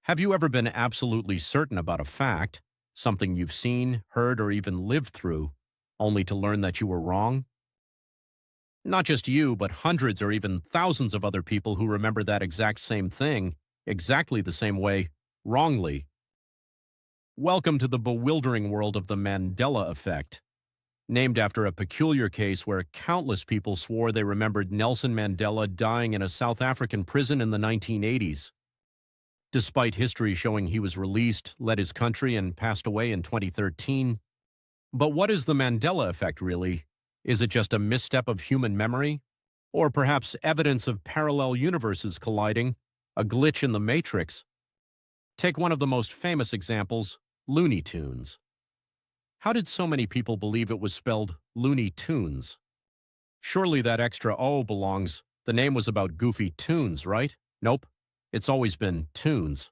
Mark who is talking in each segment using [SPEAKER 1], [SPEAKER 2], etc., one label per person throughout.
[SPEAKER 1] Have you ever been absolutely certain about a fact, something you've seen, heard, or even lived through, only to learn that you were wrong? Not just you, but hundreds or even thousands of other people who remember that exact same thing, exactly the same way, wrongly. Welcome to the bewildering world of the Mandela Effect, named after a peculiar case where countless people swore they remembered Nelson Mandela dying in a South African prison in the 1980s. Despite history showing he was released, led his country, and passed away in 2013. But what is the Mandela Effect really? Is it just a misstep of human memory? Or perhaps evidence of parallel universes colliding? A glitch in the matrix? Take one of the most famous examples, Looney Tunes. How did so many people believe it was spelled Looney Tunes? Surely that extra O belongs. The name was about goofy tunes, right? Nope. It's always been tunes.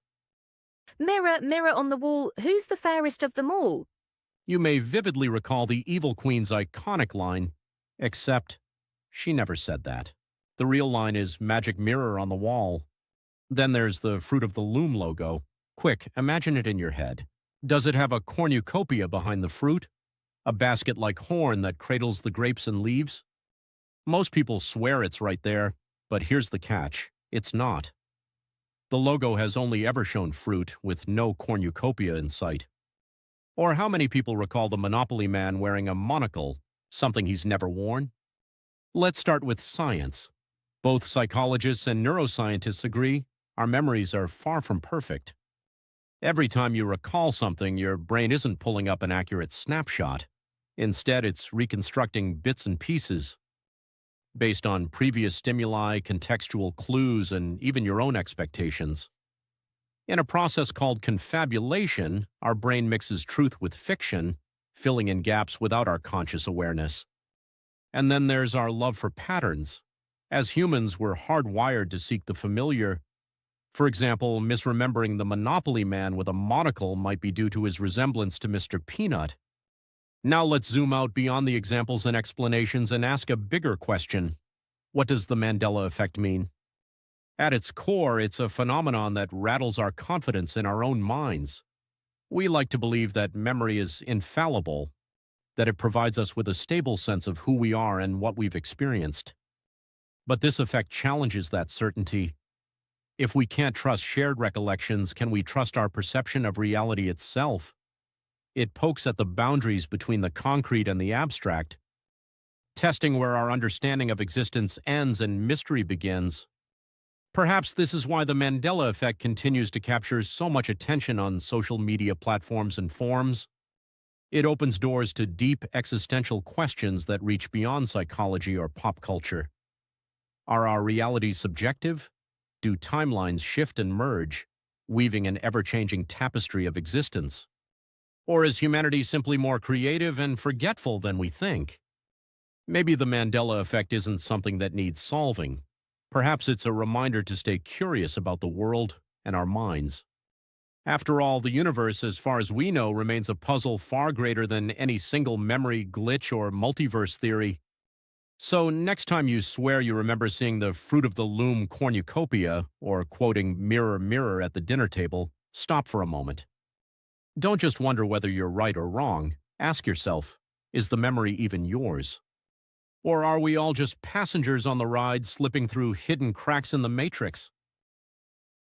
[SPEAKER 2] Mirror, mirror on the wall, who's the fairest of them all?
[SPEAKER 1] You may vividly recall the Evil Queen's iconic line, except she never said that. The real line is magic mirror on the wall. Then there's the Fruit of the Loom logo. Quick, imagine it in your head. Does it have a cornucopia behind the fruit? A basket-like horn that cradles the grapes and leaves? Most people swear it's right there, but here's the catch. It's not. The logo has only ever shown fruit, with no cornucopia in sight. Or how many people recall the Monopoly man wearing a monocle, something he's never worn? Let's start with science. Both psychologists and neuroscientists agree our memories are far from perfect. Every time you recall something, your brain isn't pulling up an accurate snapshot. Instead, it's reconstructing bits and pieces based on previous stimuli, contextual clues, and even your own expectations. In a process called confabulation, our brain mixes truth with fiction, filling in gaps without our conscious awareness. And then there's our love for patterns. As humans, we're hardwired to seek the familiar. For example, misremembering the Monopoly man with a monocle might be due to his resemblance to Mr. Peanut. Now let's zoom out beyond the examples and explanations and ask a bigger question. What does the Mandela effect mean? At its core, it's a phenomenon that rattles our confidence in our own minds. We like to believe that memory is infallible, that it provides us with a stable sense of who we are and what we've experienced. But this effect challenges that certainty. If we can't trust shared recollections, can we trust our perception of reality itself? It pokes at the boundaries between the concrete and the abstract, testing where our understanding of existence ends and mystery begins. Perhaps this is why the Mandela effect continues to capture so much attention on social media platforms and forums. It opens doors to deep existential questions that reach beyond psychology or pop culture. Are our realities subjective? Do timelines shift and merge, weaving an ever-changing tapestry of existence? Or is humanity simply more creative and forgetful than we think? Maybe the Mandela effect isn't something that needs solving. Perhaps it's a reminder to stay curious about the world and our minds. After all, the universe, as far as we know, remains a puzzle far greater than any single memory glitch or multiverse theory. So next time you swear you remember seeing the Fruit of the Loom cornucopia or quoting mirror, mirror at the dinner table, stop for a moment. Don't just wonder whether you're right or wrong. Ask yourself, is the memory even yours? Or are we all just passengers on the ride slipping through hidden cracks in the matrix?